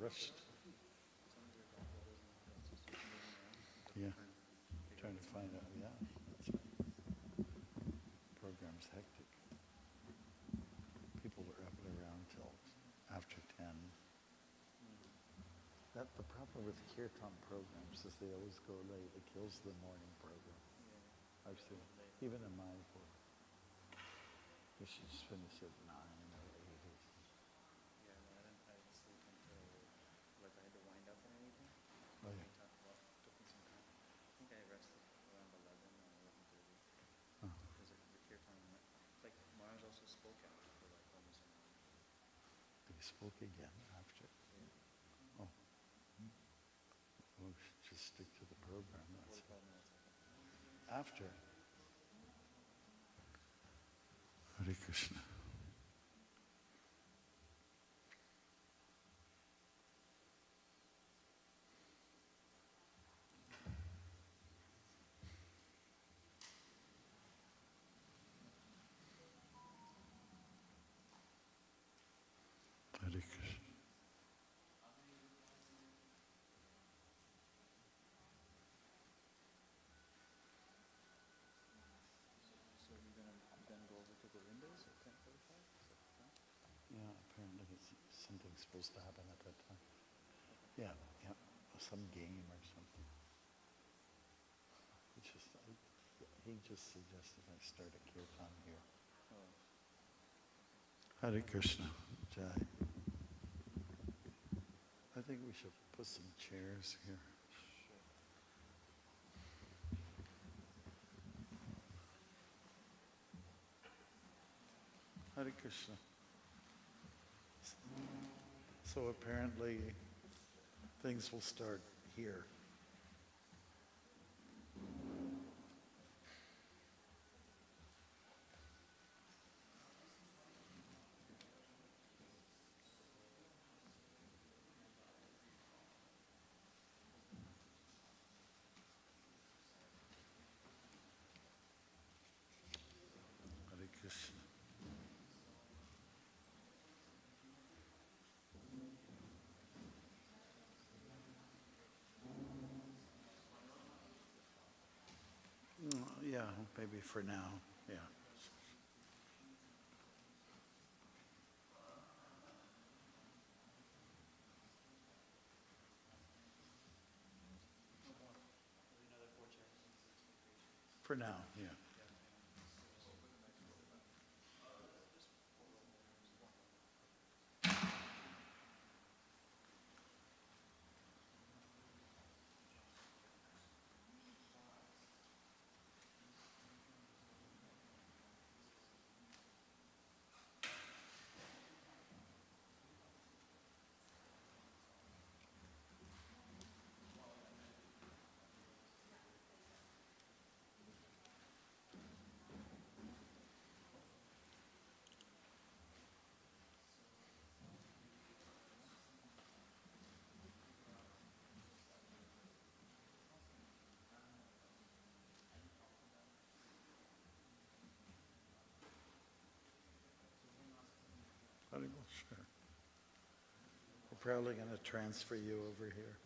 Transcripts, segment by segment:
rushed. Yeah, trying to find out, yeah, that's right. Program's hectic. People were up and around till after 10. That the problem with kirtan programs is they always go late. It kills the morning program. I've seen it. Even in my book. You should just finish at 9 or 8 or something. Yeah, no, I didn't sleep until, like, I had to wind up and everything. Oh, yeah. Took me some time. I think I rested around 11 or 11:30. Oh. Because the kirtan, like, Mars also spoke after for like almost an hour. They spoke again after. Yeah. Oh. Oh, just stick to the program. That's 45 minutes, I think. after. Hare Krishna. Hare Krishna. So you're gonna go over to Govinda's at 10:45? Is that the plan? Yeah, apparently it's something supposed to happen at that time. Okay. Yeah, yeah, some game or something. He just suggested I start a kirtan here. Oh. Hare Krishna, Jai. I think we should put some chairs here. Sure. Hare Krishna. So apparently things will start here. Hare Krishna. Yeah, maybe for now, yeah. For now, yeah. Hare Krishna. We're probably going to transfer you over here.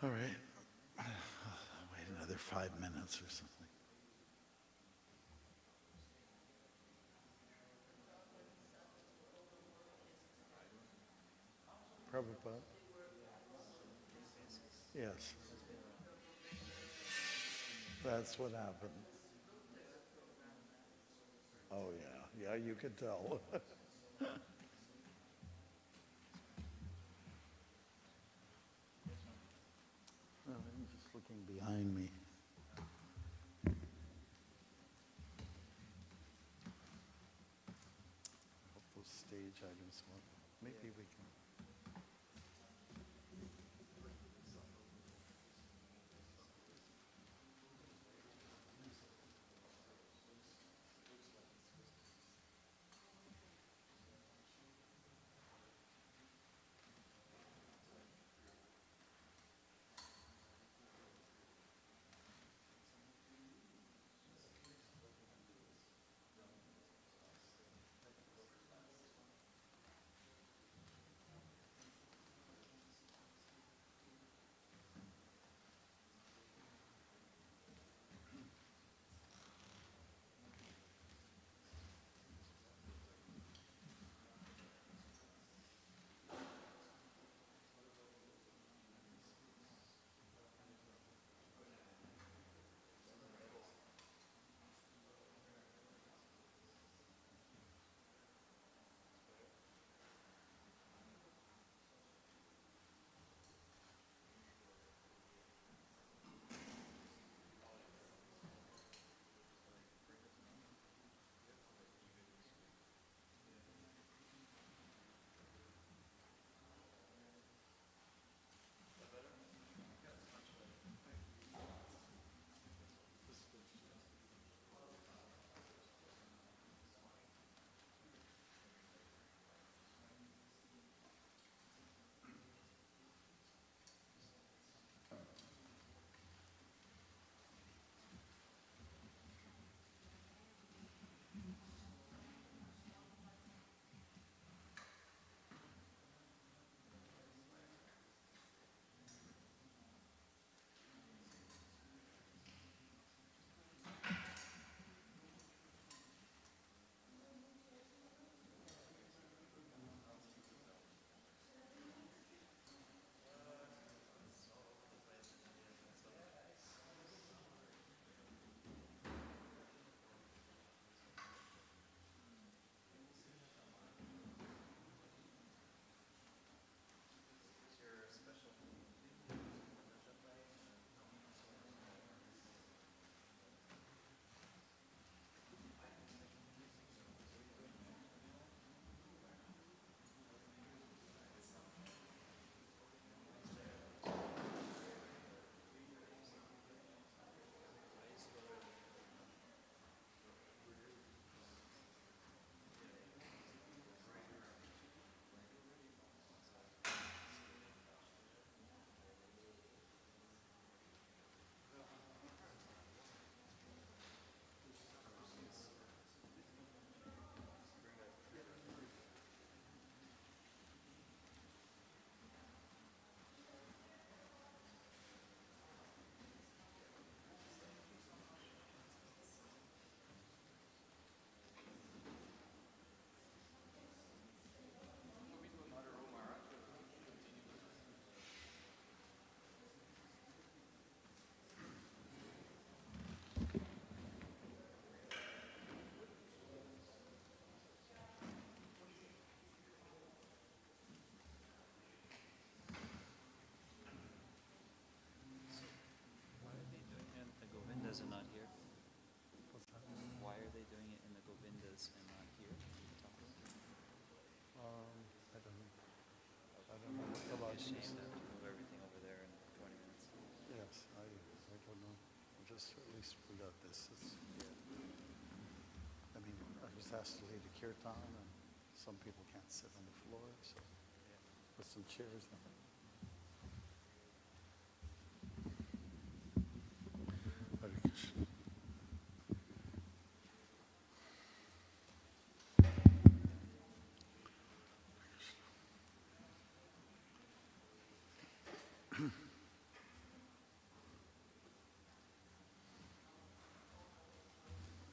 All right. Wait another 5 minutes or something. Prabhupada? Yes. That's what happened. Oh, yeah. Yeah, you could tell. Well, I'm just looking behind me. I hope those stage items won't. Maybe we can. be a shame to have to move everything over there in 20 minutes. Yes, I don't know. Just at least we got this. Yeah. I mean, I was asked to lead a kirtan, and some people can't sit on the floor, so Yeah. put some chairs in. Hare Krishna.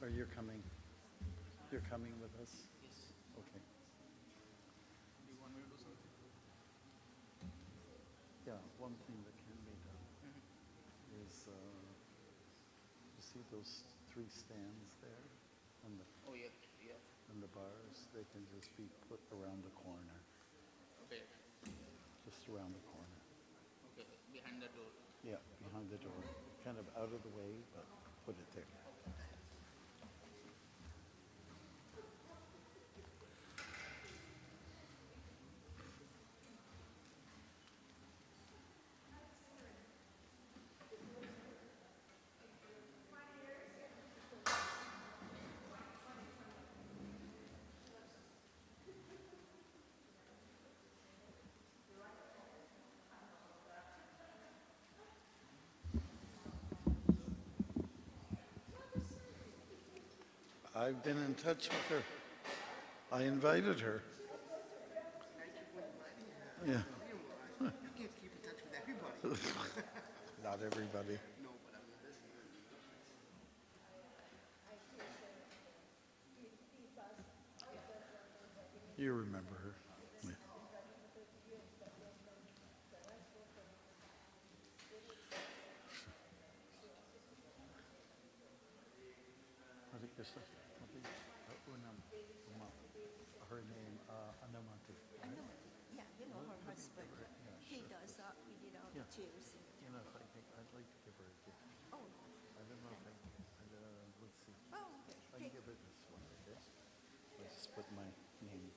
Are you coming? You're coming with us? Yes. Okay. Do you want me to do something? Yeah, one thing that can be done Mm-hmm. is, you see those three stands there and Oh, yeah. Yeah. the bars? They can just be put around the corner, Okay. just around the corner. Okay. Behind the door. Yeah, behind the door. Kind of out of the way, but put it there. I've been in touch with her. I invited her. Thank you for inviting her. Yeah, You can't keep in touch with everybody. not everybody. No, but I'm not. You remember her. Yeah. Hare Krishna. Her name, Anamati. Anamati, yeah, her husband. Yeah, He sure. does, we did all Yeah. the chairs and You know, if I think, I'd like to give her a gift. oh, I don't know if I can, let's see. oh, okay. I can give her this one, okay? I'll just put my name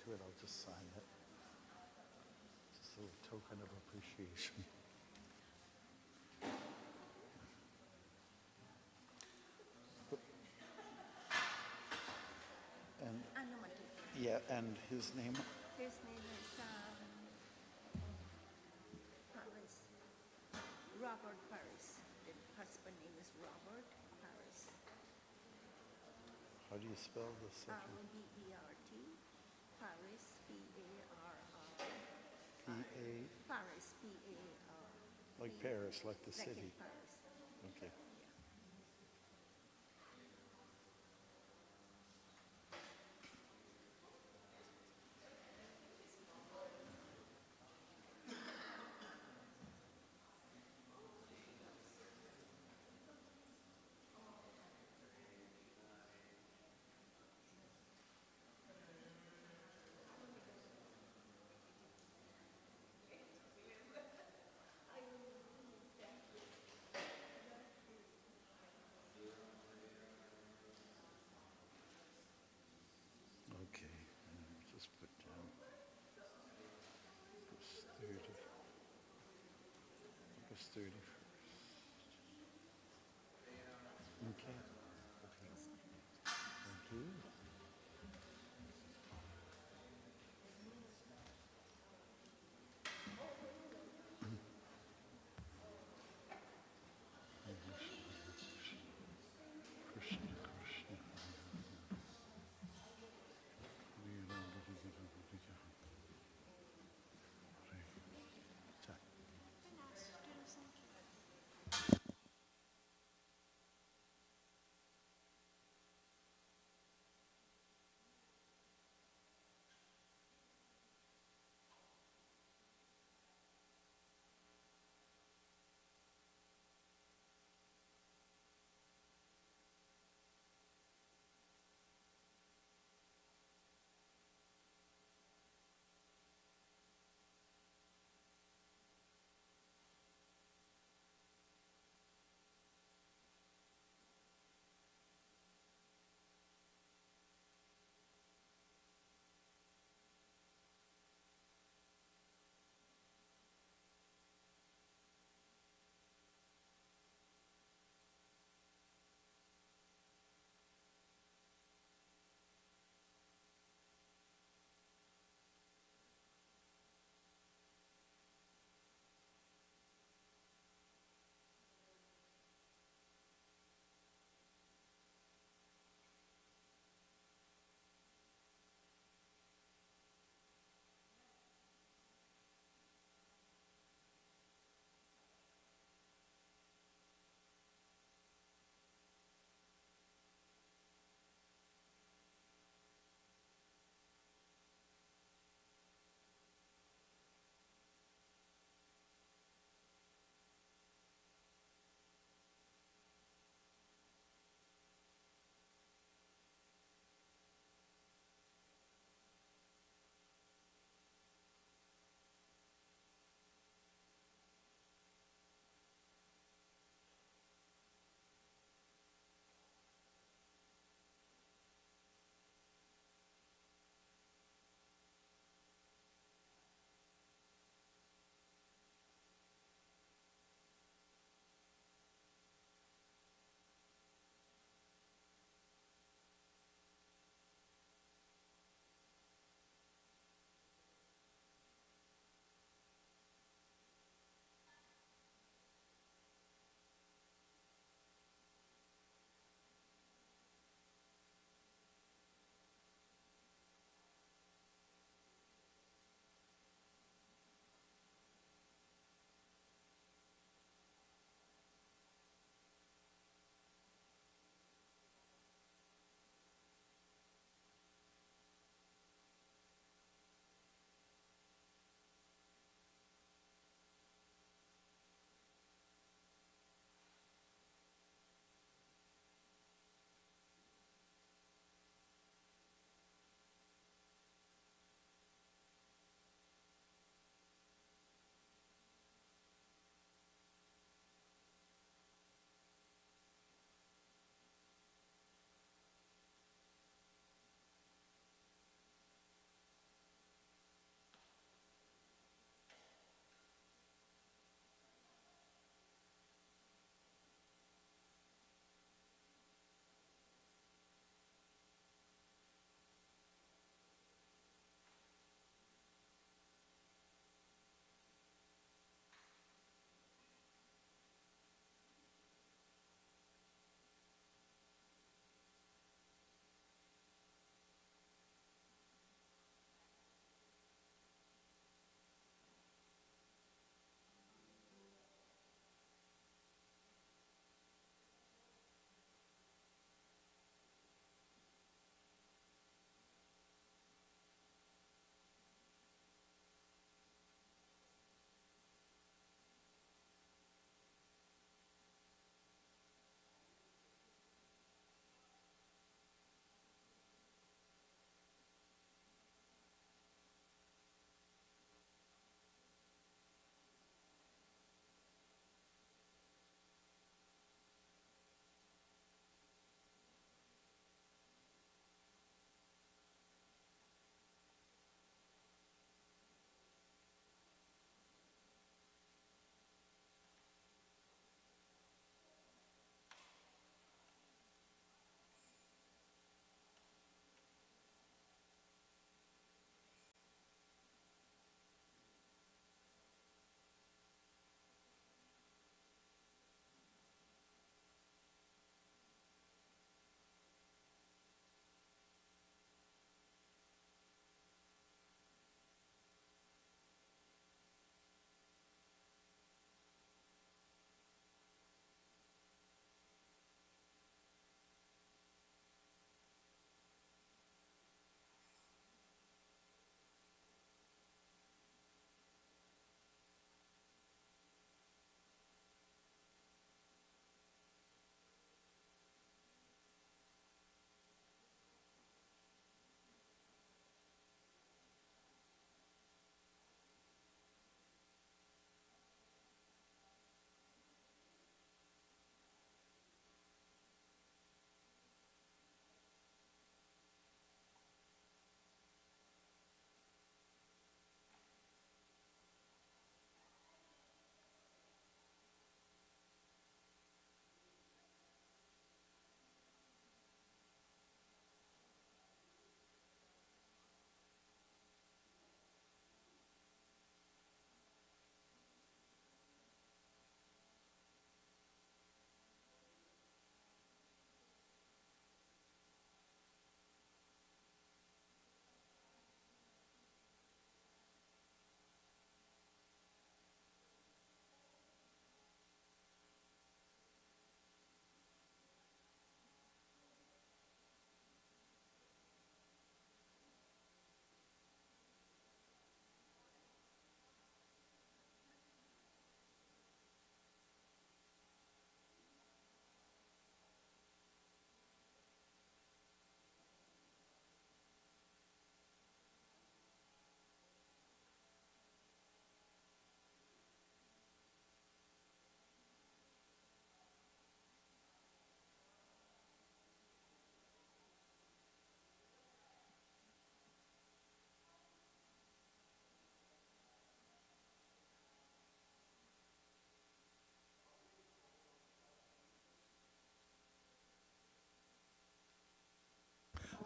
to it, I'll just sign it. Just a little token of appreciation. And, Anamati. yeah, and his name, His name is Paris. Robert Paris. The husband name is Robert Paris. how do you spell the second? B-E-R-T. Paris, P-A-R-R. P-A, Paris, P-A-R. like Paris, like the Like in city. Paris. Okay. Okay, and I'll just put down August 30. August 31st. Okay. Thank you. Krishna, Krishna. Hare.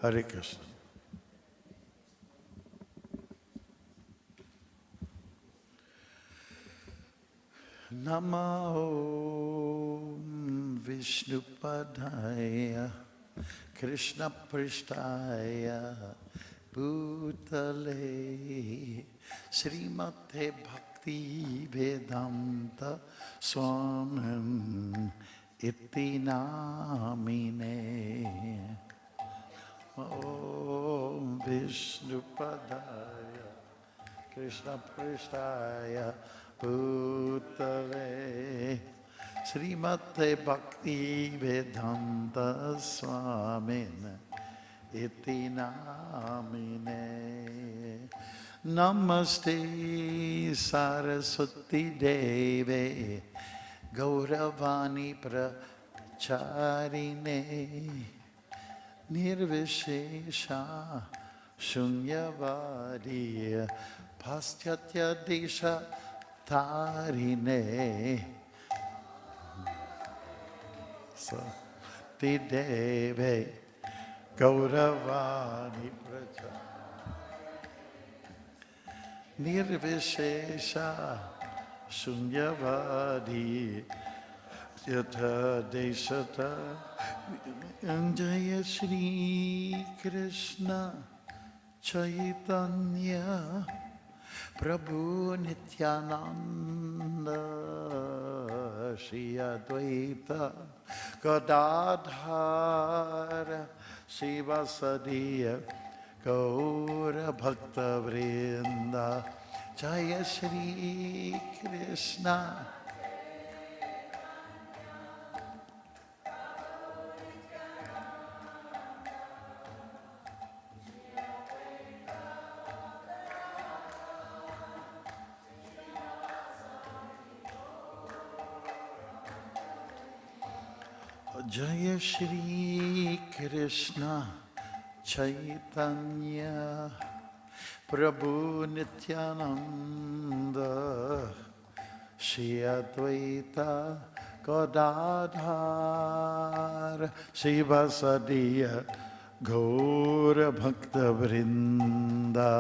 Hare Krishna. Namo Vishnupadaya Krishna Prishtaya Bhutale Srimate Bhakti Vedanta Swamin Iti Namine Om Vishnupadaya Krishna Prishtaya Bhutale Srimate Bhakti Vedanta Swamin Iti Namine Namaste Saraswati Deve Gauravani Pracharine Nirvishesha Shunyavadi Paschatya Desha Tarine Sati Deve Gauravani Pracha Nirvishesha Shunyavadi Yatha Deshata Jaya Shri Krishna Chaitanya Prabhu Nityananda Shri Advaita Gadadhara Sivasadiya Gaura Bhakta Vrinda Jaya Shri Krishna Jaya Shri Krishna Chaitanya Prabhu Nityananda Shri Advaita Gadadhar Sivasadiya Gaura Bhakta Vrinda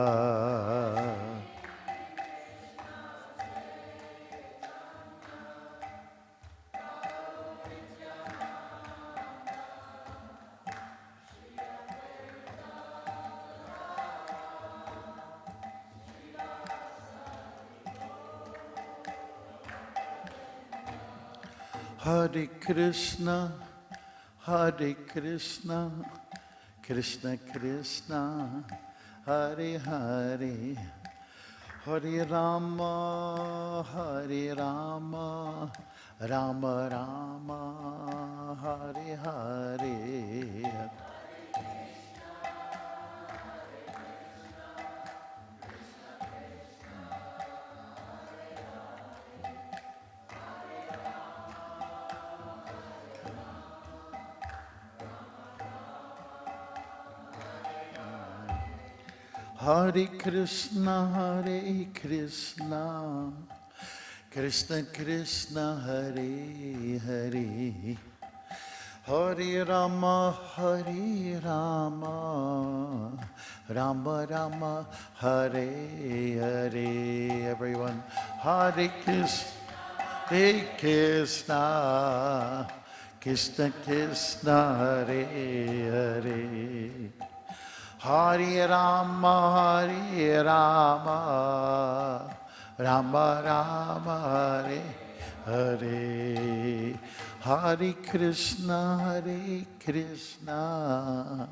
Hare Krishna, Hare Krishna, Krishna Krishna, Hare Hare, Hare Rama, Hare Rama, Rama Rama, Hare Hare. Hare Krishna, Hare Krishna, Krishna Krishna, Hare Hare, Hare Rama, Hare Rama, Rama Rama, Hare Hare. Everyone, Hare Krishna, Hare Krishna, Krishna Krishna, Hare Hare. Hare Rama, Hare Rama, Rama Rama, Hare Hare. Hare Krishna, Hare Krishna,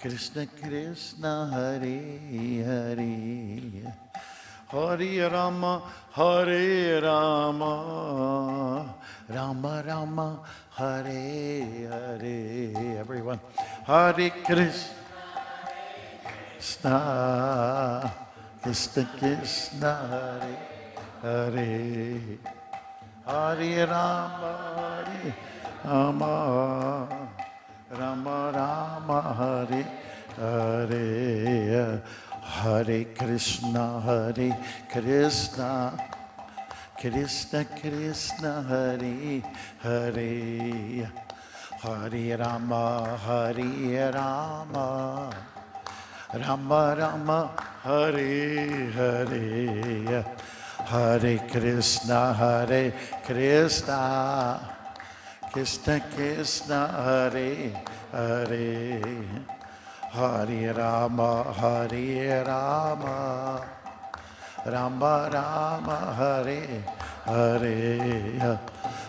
Krishna Krishna, Hare Hare. Hare Rama, Hare Rama, Rama Rama, Hare Hare. Everyone, Hare Krishna. Krishna, Krishna Krishna, Hare Hare, Hare Rama, Hare Rama, Rama Rama, Hare Hare, Hare Krishna, Hare Krishna, Krishna Krishna, Hare Hare, Hare Rama, Hare Rama, Rama Rama, Hare Hare, Hare Krishna, Hare Krishna, Krishna Krishna, Hare Hare, Hare Rama, Hare Rama, Rama Rama, Hare Hare,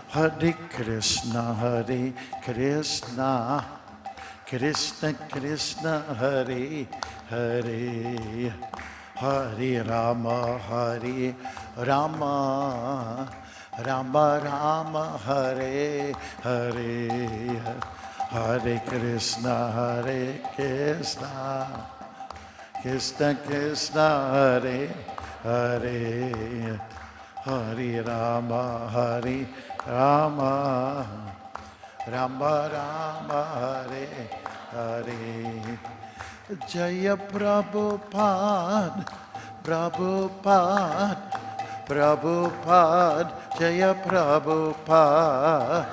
Hare Krishna, Hare Krishna, Krishna Krishna, Hare Hare, Hare Rama, Hare Rama, Rama Rama, Hare Hare, Hare Krishna, Hare Krishna, Krishna Krishna, Hare Hare, Hare Rama, Hare Rama, Rama Rama, Hare Hare. Jaya Prabhupada, Prabhupada, Prabhupada, Jaya Prabhupada.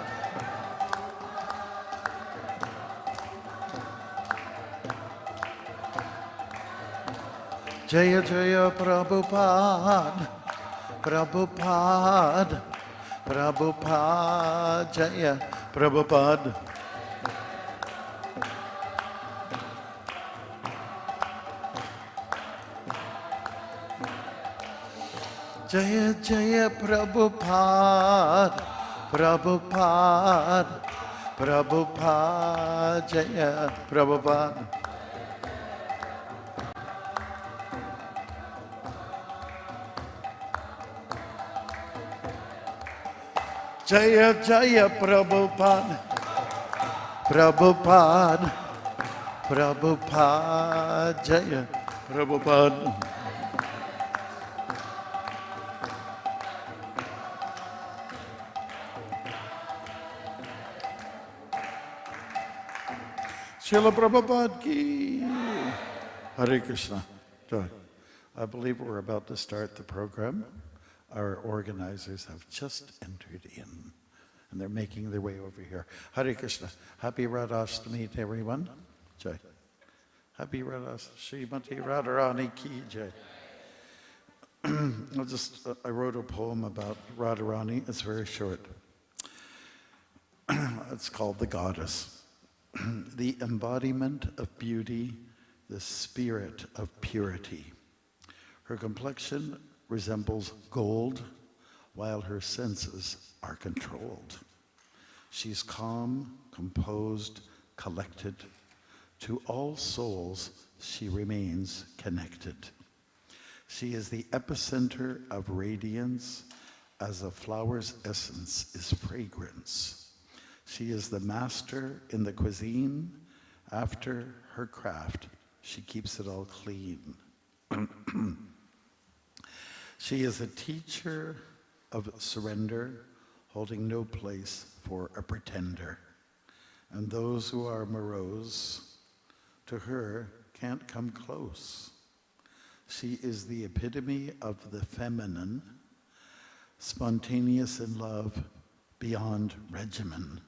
Jaya Jaya Prabhupada, Prabhupada, Prabhupada, Jaya Prabhupada. Jaya Jaya Prabhupada, Prabhupada, Prabhupada, Jaya Prabhupada. Jaya Jaya Prabhupada, Prabhupada, Prabhupada, Jaya Prabhupada. Srila Prabhupada ki. Hare Krishna. Joy. I believe we're about to start the program. Our organizers have just entered in, and they're making their way over here. Hare Krishna. Happy Radhashtami to everyone. Jai. Happy Radhashtami. Srimati Radharani ki jai. I wrote a poem about Radharani. It's very short. It's called The Goddess. The embodiment of beauty, the spirit of purity. Her complexion resembles gold, while her senses are controlled. She's calm, composed, collected. To all souls, she remains connected. She is the epicenter of radiance, as a flower's essence is fragrance. She is the master in the cuisine. After her craft, she keeps it all clean. She is a teacher of surrender, holding no place for a pretender. And those who are morose to her can't come close. She is the epitome of the feminine, spontaneous in love, beyond regimen.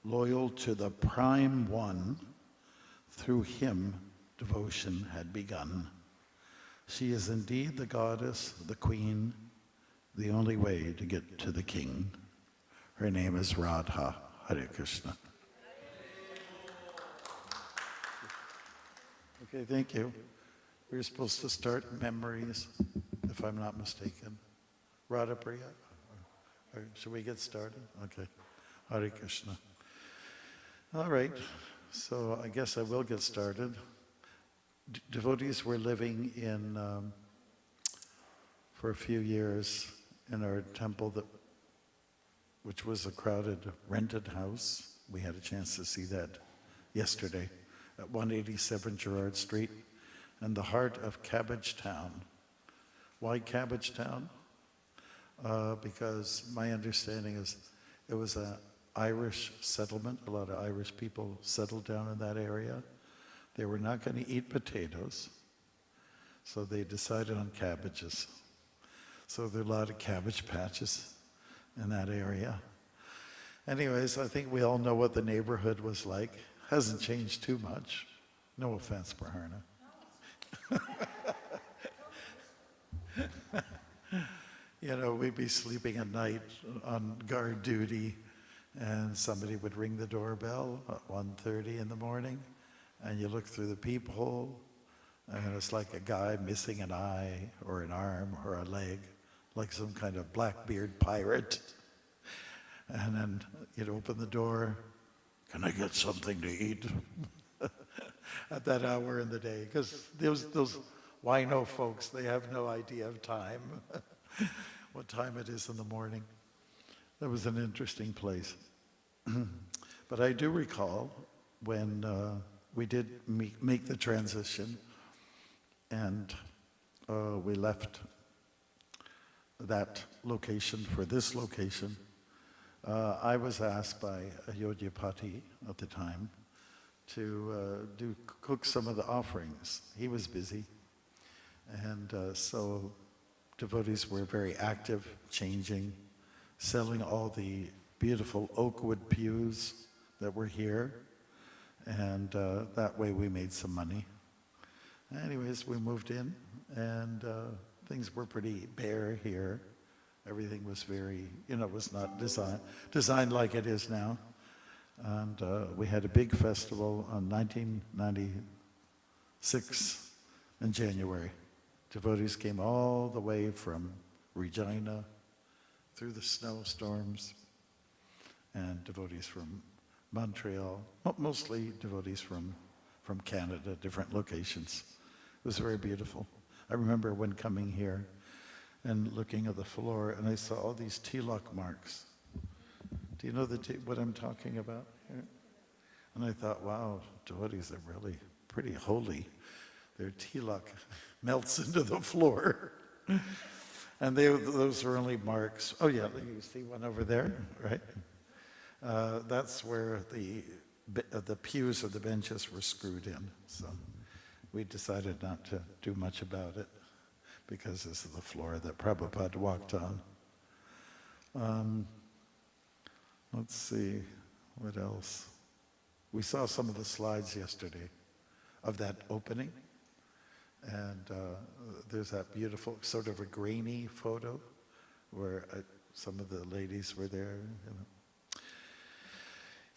Loyal to the prime one, through him devotion had begun. She is indeed the goddess, the queen, the only way to get to the king. Her name is Radha. Hare Krishna. Okay, thank you. We're supposed to start memories, if I'm not mistaken. Radha Priya? Or should we get started? Okay. Hare Krishna. All right, so I guess I will get started. Devotees were living in, for a few years, in our temple, which was a crowded rented house. We had a chance to see that yesterday at 187 Gerrard Street, in the heart of Cabbage Town. Why Cabbage Town? Because my understanding is it was an Irish settlement. A lot of Irish people settled down in that area. They were not going to eat potatoes, so they decided on cabbages. So there are a lot of cabbage patches in that area. Anyways, I think we all know what the neighborhood was like. Hasn't changed too much. No offense, Praharna. You know, we'd be sleeping at night on guard duty, and somebody would ring the doorbell at 1:30 in the morning, and you look through the peephole, and it's like a guy missing an eye or an arm or a leg, like some kind of Blackbeard pirate. And then you'd open the door, "Can I get something to eat?" At that hour in the day, because those wino folks, they have no idea of time, what time it is in the morning. That was an interesting place. But I do recall when we did make the transition, and we left that location for this location. I was asked by Ayodyapati at the time to cook some of the offerings. He was busy, and so devotees were very active, changing, selling all the beautiful oak wood pews that were here, and that way we made some money. Anyways, we moved in, and things were pretty bare here. Everything was very, it was not designed like it is now. And we had a big festival on 1996 in January. Devotees came all the way from Regina through the snowstorms, and devotees from Montreal, mostly devotees from Canada, different locations. It was very beautiful. I remember when coming here and looking at the floor, and I saw all these tilak marks. Do you know what I'm talking about here? And I thought, wow, devotees are really pretty holy. Their tilak melts into the floor. And those are only marks. Oh yeah, you see one over there, right? That's where the pews or the benches were screwed in. So we decided not to do much about it, because this is the floor that Prabhupada walked on. Let's see, what else? We saw some of the slides yesterday of that opening, and there's that beautiful sort of a grainy photo where some of the ladies were there.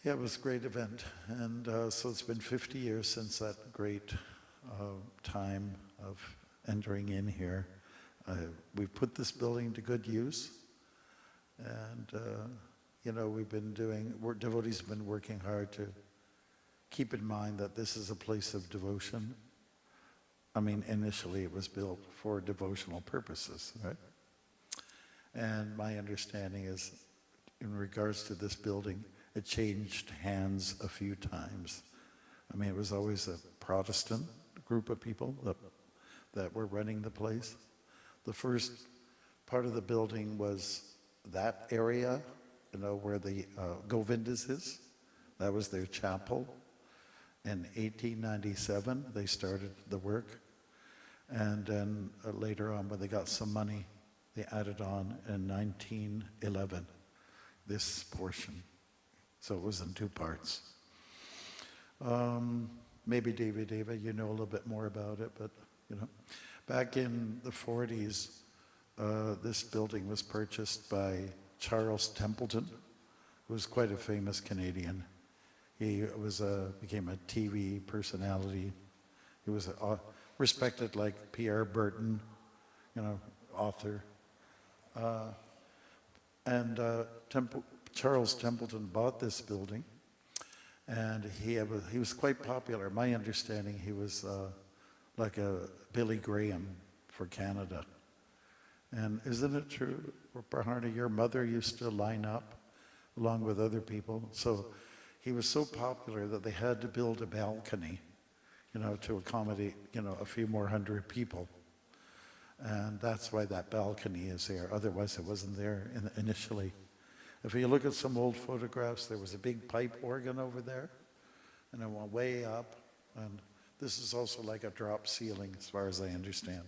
Yeah, it was a great event, and so it's been 50 years since that great time of entering in here. We've put this building to good use, and devotees have been working hard to keep in mind that this is a place of devotion. I mean, initially it was built for devotional purposes, right? And my understanding is, in regards to this building, it changed hands a few times. I mean, it was always a Protestant group of people that were running the place. The first part of the building was that area, where the Govindas is. That was their chapel. In 1897, they started the work. And then later on, when they got some money, they added on in 1911, this portion. So it was in two parts. Maybe Deva, you know a little bit more about it, but back in the 40s, this building was purchased by Charles Templeton, who was quite a famous Canadian. He became a TV personality. He was respected like P.R. Burton, author. Charles Templeton bought this building, and he was quite popular. My understanding, he was like a Billy Graham for Canada. And isn't it true, Praharna, your mother used to line up along with other people? So he was so popular that they had to build a balcony, to accommodate, a few more hundred people. And that's why that balcony is there. Otherwise, it wasn't there initially. If you look at some old photographs, there was a big pipe organ over there, and it went way up. And this is also like a drop ceiling, as far as I understand.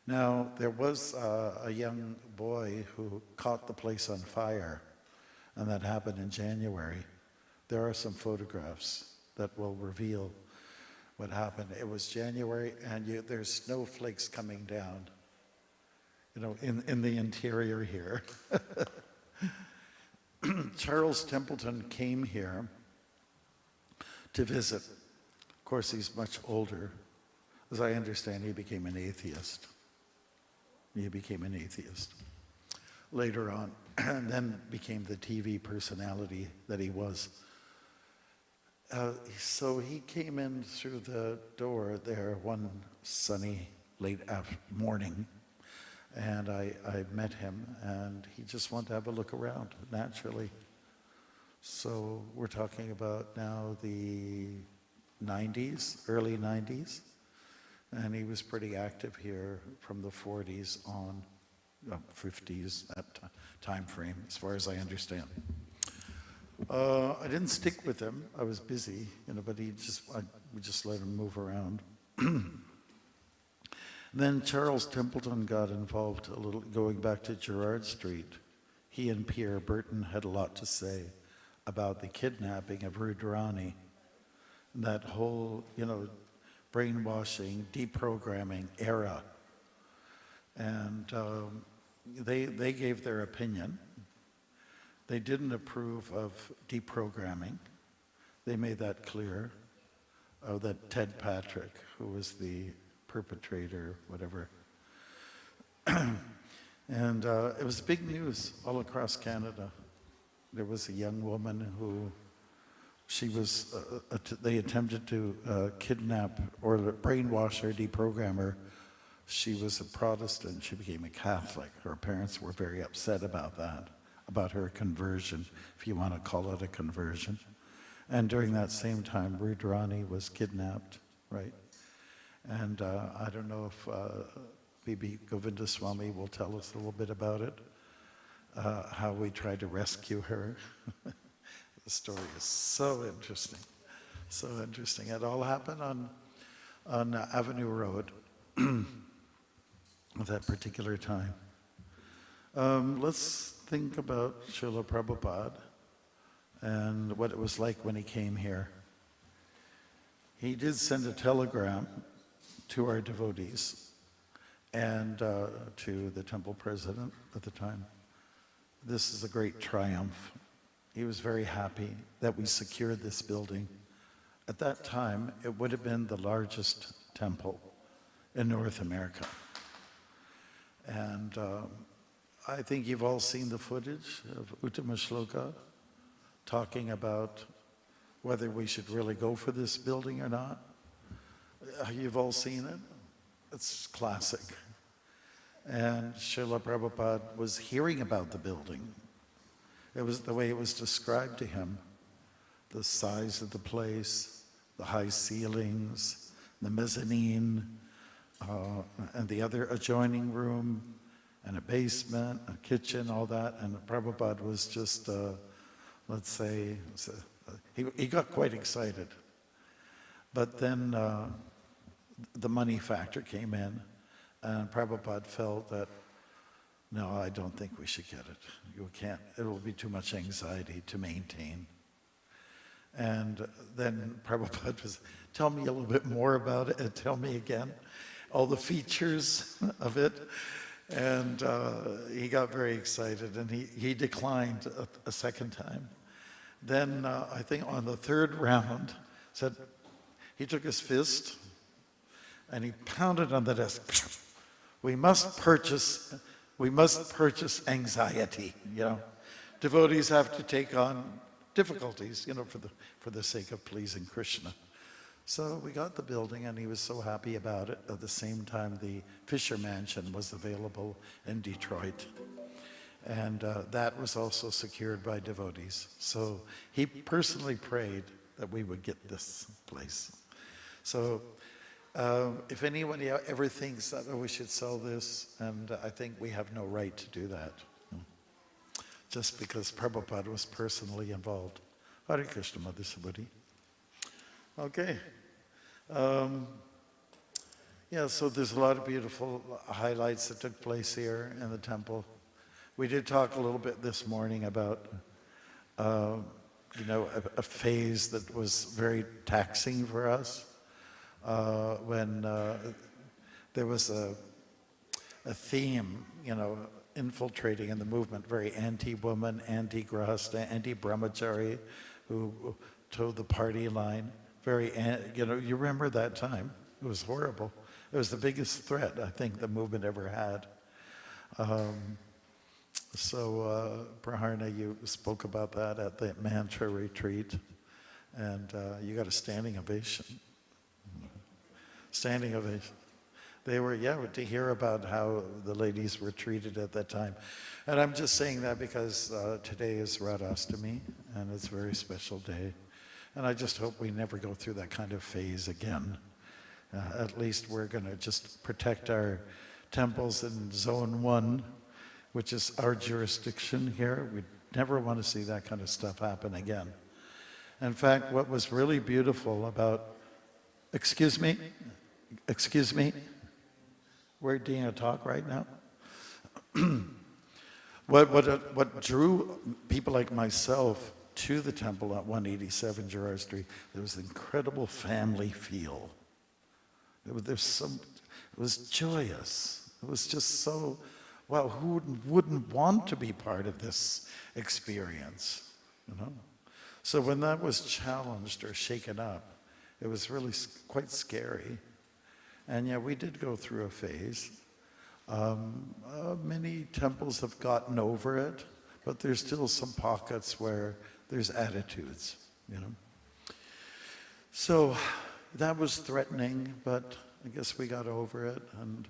Now, there was a young boy who caught the place on fire, and that happened in January. There are some photographs that will reveal what happened. It was January, and there's snowflakes coming down, in the interior here. Charles Templeton came here to visit. Of course, he's much older. As I understand, he became an atheist. Later on, and then became the TV personality that he was. So he came in through the door there one sunny late morning, and I met him, and he just wanted to have a look around, naturally. So we're talking about now the 90s, early 90s, and he was pretty active here from the 40s on, 50s, that time frame, as far as I understand. I didn't stick with him. I was busy, but we just let him move around. Then Charles Templeton got involved a little, going back to Gerrard Street. He and Pierre Burton had a lot to say about the kidnapping of Rudrani, that whole, brainwashing, deprogramming era. And they gave their opinion. They didn't approve of deprogramming. They made that clear. That Ted Patrick, who was the perpetrator, whatever. And it was big news all across Canada. There was a young woman who, they attempted to kidnap or brainwash her, deprogram her. She was a Protestant, she became a Catholic. Her parents were very upset about that, about her conversion, if you want to call it a conversion. And during that same time, Rudrani was kidnapped, right? And I don't know if Bibi Govindaswamy will tell us a little bit about it, how we tried to rescue her. The story is so interesting, so interesting. It all happened on Avenue Road at that particular time. Let's think about Srila Prabhupada and what it was like when he came here. He did send a telegram to our devotees and to the temple president at the time. This is a great triumph. He was very happy that we secured this building. At that time, it would have been the largest temple in North America. And I think you've all seen the footage of Uttama Shloka talking about whether we should really go for this building or not. You've all seen it. It's classic. And Srila Prabhupada was hearing about the building. It was the way it was described to him, the size of the place, the high ceilings, the mezzanine, and the other adjoining room, and a basement, a kitchen, all that. And Prabhupada was just, let's say, he got quite excited. But then the money factor came in, and Prabhupada felt that, no, I don't think we should get it. You can't, it will be too much anxiety to maintain. And then Prabhupada was, tell me a little bit more about it, and tell me again all the features of it. And he got very excited, and he declined a second time. Then I think on the third round, he took his fist and he pounded on the desk. We must purchase anxiety, Devotees have to take on difficulties, for the sake of pleasing Krishna. So we got the building, and he was so happy about it. At the same time, the Fisher Mansion was available in Detroit. And that was also secured by devotees. So he personally prayed that we would get this place. So if anybody ever thinks that we should sell this, and I think we have no right to do that, just because Prabhupada was personally involved. Hare Krishna, Mother Subhuti. Okay. Yeah, so there's a lot of beautiful highlights that took place here in the temple. We did talk a little bit this morning about a phase that was very taxing for us when there was a theme, infiltrating in the movement, very anti-woman, anti-grahasta, anti-brahmachari, who towed the party line. You remember that time. It was horrible. It was the biggest threat I think the movement ever had. Praharna, you spoke about that at the mantra retreat, and you got a standing ovation. Standing ovation. They were, to hear about how the ladies were treated at that time. And I'm just saying that because today is Radhastami, and it's a very special day. And I just hope we never go through that kind of phase again. At least we're going to just protect our temples in Zone 1, which is our jurisdiction here. We never want to see that kind of stuff happen again. In fact, what was really beautiful about, excuse me, we're doing a talk right now. What drew people like myself to the temple at 187 Gerrard Street, there was an incredible family feel. It was joyous. It was just so, wow, who wouldn't want to be part of this experience, So when that was challenged or shaken up, it was really quite scary. And yeah, we did go through a phase. Many temples have gotten over it, but there's still some pockets where there's attitudes, So that was threatening, but I guess we got over it. And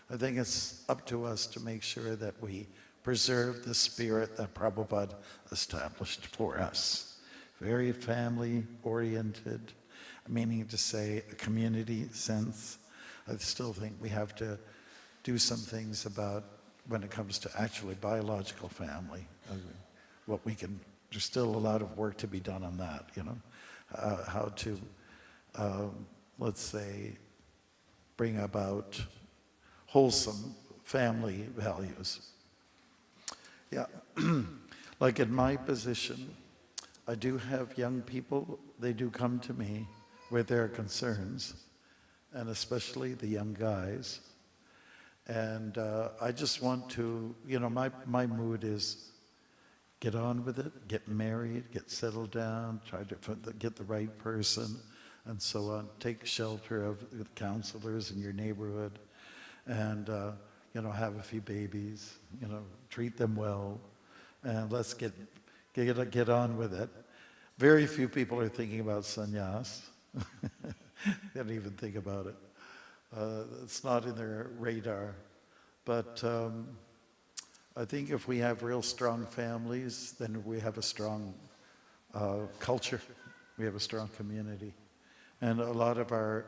I think it's up to us to make sure that we preserve the spirit that Prabhupada established for us. Very family-oriented, meaning to say a community sense. I still think we have to do some things about when it comes to actually biological family. There's still a lot of work to be done on that, how to, let's say, bring about wholesome family values. Yeah, like in my position, I do have young people, they do come to me with their concerns, and especially the young guys. And I just want to, my mood is get on with it, get married, get settled down, try to get the right person, and so on. Take shelter of the counselors in your neighborhood, and have a few babies, treat them well, and let's get on with it. Very few people are thinking about sannyas. They don't even think about it. It's not in their radar. But I think if we have real strong families, then we have a strong culture. We have a strong community. And a lot of our,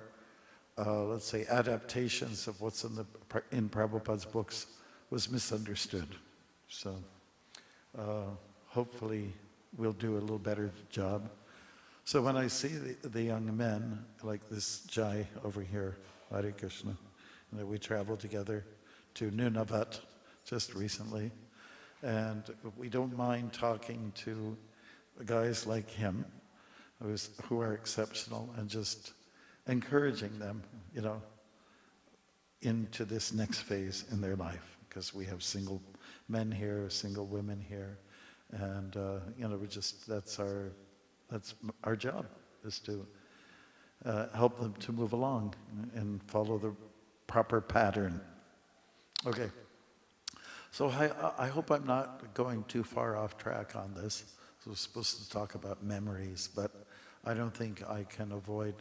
let's say, adaptations of what's in Prabhupada's books was misunderstood. So hopefully we'll do a little better job. So when I see the young men, like this Jai over here, Hare Krishna, that we traveled together to Nunavut just recently, and we don't mind talking to guys like him, who are exceptional, and just encouraging them, into this next phase in their life, because we have single men here, single women here, and that's our job, is to help them to move along and follow the proper pattern. Okay. So I hope I'm not going too far off track on this. So we're supposed to talk about memories, but I don't think I can avoid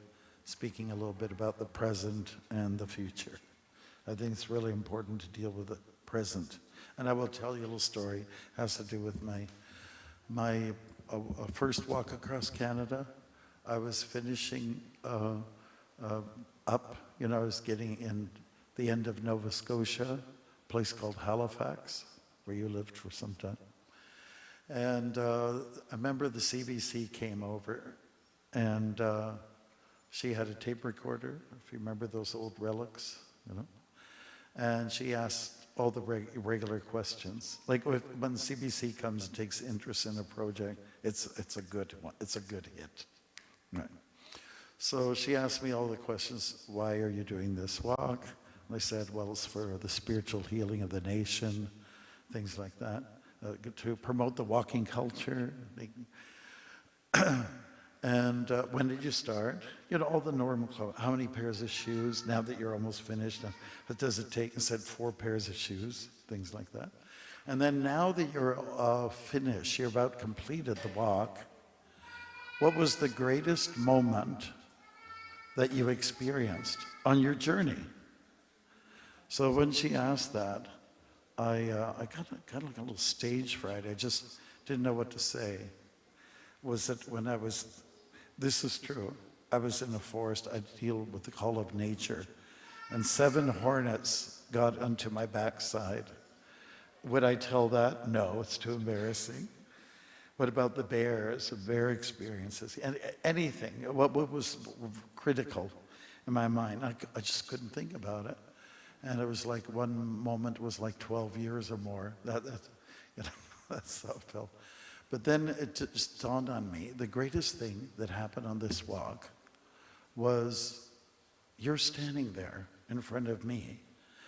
speaking a little bit about the present and the future. I think it's really important to deal with the present. And I will tell you a little story. It has to do with my first walk across Canada. I was finishing up, I was getting in the end of Nova Scotia, a place called Halifax, where you lived for some time. And I remember the CBC came over, and she had a tape recorder, if you remember those old relics, And she asked all the regular questions. Like when CBC comes and takes interest in a project, it's a good one. It's a good hit. Right. So she asked me all the questions. Why are you doing this walk? And I said, well, it's for the spiritual healing of the nation, things like that, to promote the walking culture. And when did you start? You know, all the normal, how many pairs of shoes, now that you're almost finished? What does it take? I said 4 pairs of shoes, things like that. And then now that you're finished, you're about completed the walk, what was the greatest moment that you experienced on your journey? So when she asked that, I got like a little stage fright. I just didn't know what to say. Was that when I was, this is true, I was in a forest, I deal with the call of nature, and 7 hornets got onto my backside. Would I tell that? No, it's too embarrassing. What about the bears, their experiences, and anything? What was critical in my mind? I just couldn't think about it. And it was like one moment was like 12 years or more. That's how it felt. But then it just dawned on me, the greatest thing that happened on this walk was you're standing there in front of me,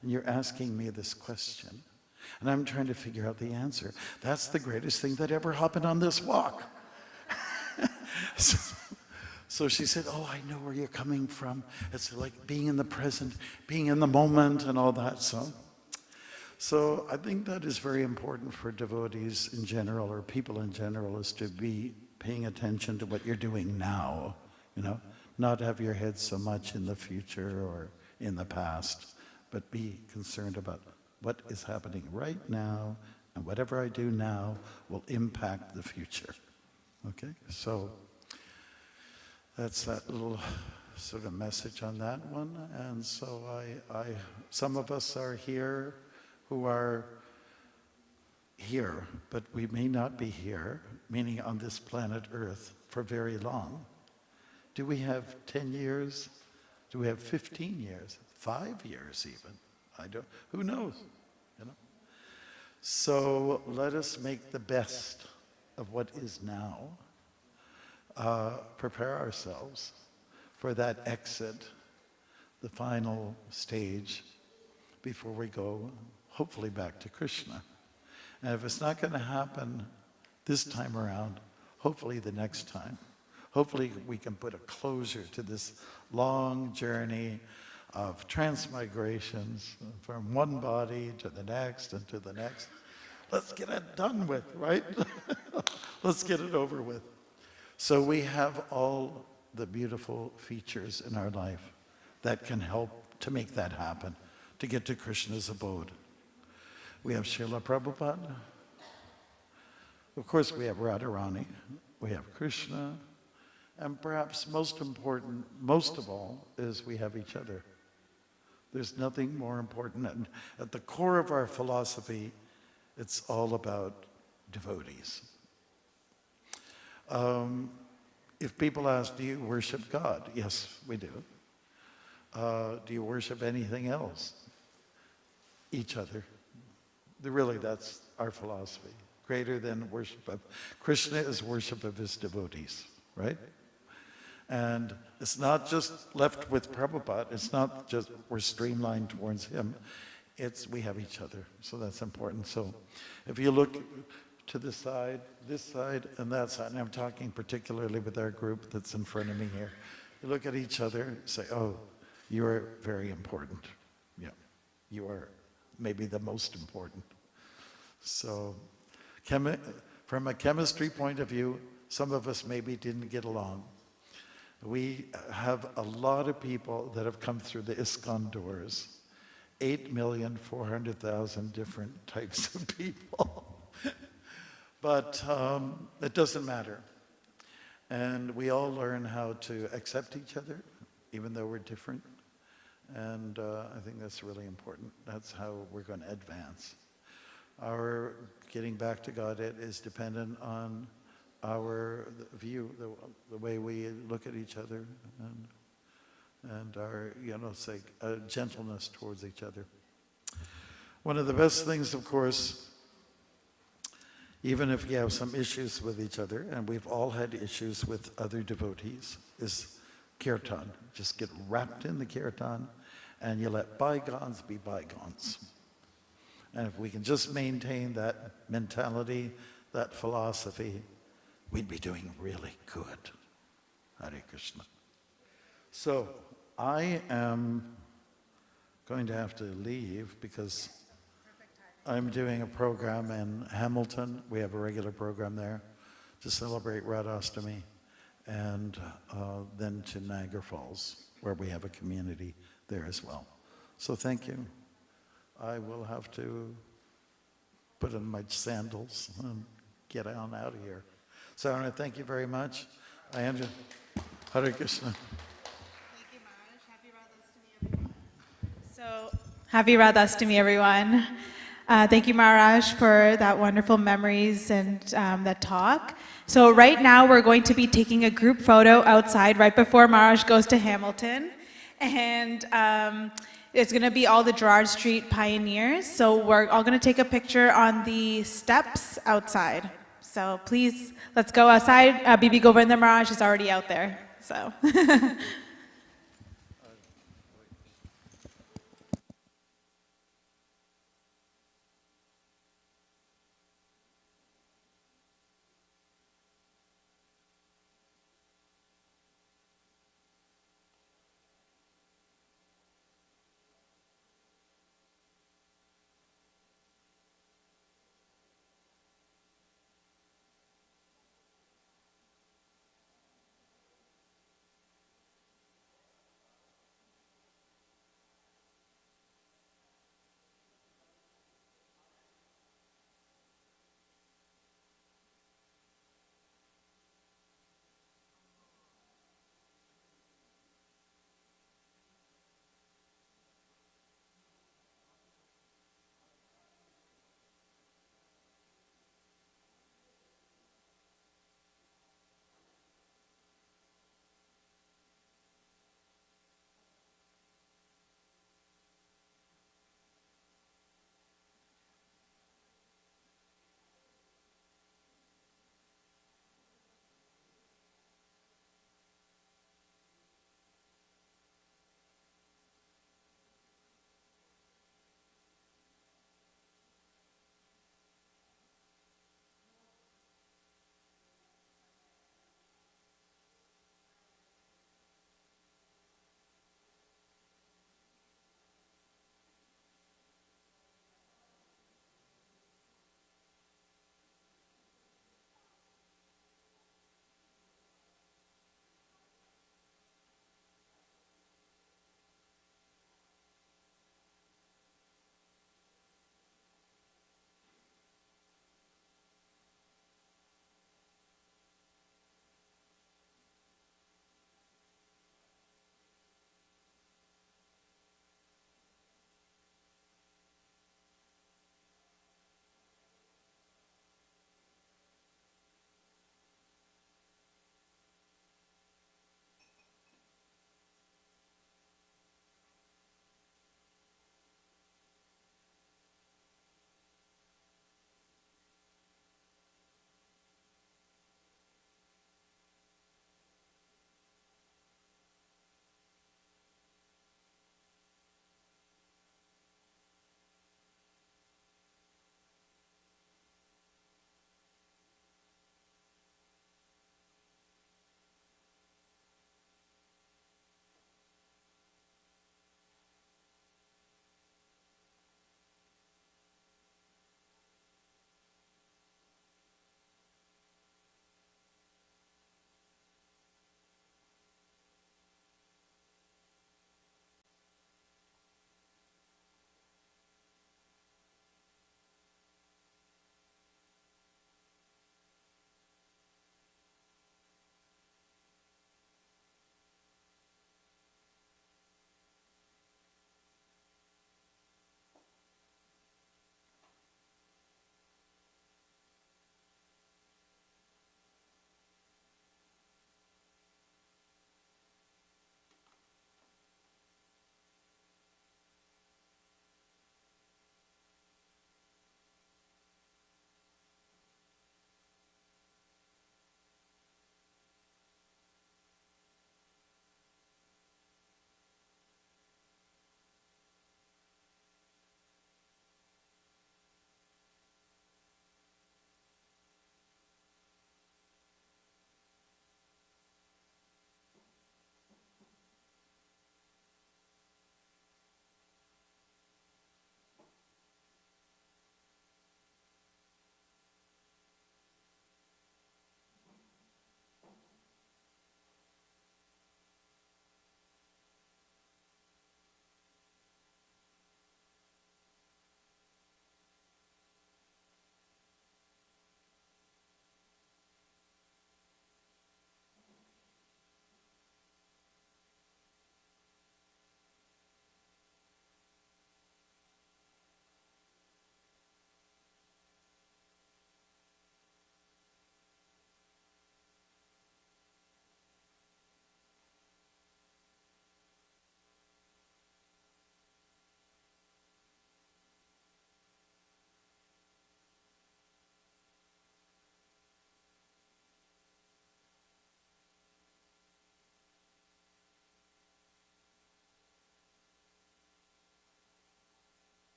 and you're asking me this question, and I'm trying to figure out the answer. That's the greatest thing that ever happened on this walk. So she said, oh, I know where you're coming from. It's like being in the present, being in the moment, and all that. So I think that is very important for devotees in general, or people in general, is to be paying attention to what you're doing now, you know, not have your head so much in the future or in the past, but be concerned about what is happening right now, and whatever I do now will impact the future. Okay, so that's that little sort of message on that one. And so some of us are here who are here, but we may not be here, meaning on this planet Earth, for very long. Do we have 10 years? Do we have 15 years? 5 years even? Who knows? You know? So let us make the best of what is now. Prepare ourselves for that exit, the final stage, before we go, hopefully, back to Krishna. And if it's not going to happen this time around, hopefully the next time. Hopefully we can put a closure to this long journey of transmigrations from one body to the next and to the next. Let's get it done with, right? Let's get it over with. So we have all the beautiful features in our life that can help to make that happen, to get to Krishna's abode. We have Srila Prabhupada. Of course, we have Radharani. We have Krishna. And perhaps most important, most of all, is we have each other. There's nothing more important. And at the core of our philosophy, it's all about devotees. If people ask, do you worship God? Yes, we do. Do you worship anything else? Each other. Really, that's our philosophy. Greater than worship of Krishna is worship of his devotees, right? And it's not just left with Prabhupada. It's not just we're streamlined towards him. It's we have each other. So that's important. So if you look to this side, and that side, and I'm talking particularly with our group that's in front of me here, you look at each other, say, oh, you are very important. Yeah, you are maybe the most important. So from a chemistry point of view, some of us maybe didn't get along. We have a lot of people that have come through the ISKCON doors. 8,400,000 different types of people. But it doesn't matter. And we all learn how to accept each other, even though we're different. And I think that's really important. That's how we're going to advance. Our getting back to Godhead is dependent on our view, the way we look at each other, and our, gentleness towards each other. One of the best things, of course, even if you have some issues with each other, and we've all had issues with other devotees, is kirtan. Just get wrapped in the kirtan, and you let bygones be bygones. And if we can just maintain that mentality, that philosophy, we'd be doing really good. Hare Krishna. So, I am going to have to leave because I'm doing a program in Hamilton. We have a regular program there to celebrate Radhastami, and then to Niagara Falls, where we have a community there as well. So thank you. I will have to put on my sandals and get on out of here. So I want to thank you very much. I am Hare Krishna. Thank you, Maharaj. Happy Radhastami, everyone. Thank you, Maharaj, for that wonderful memories and that talk. So right now we're going to be taking a group photo outside right before Maharaj goes to Hamilton. And it's going to be all the Gerrard Street pioneers. So we're all going to take a picture on the steps outside. So please, let's go outside. Bibi Govinda Maharaj is already out there. So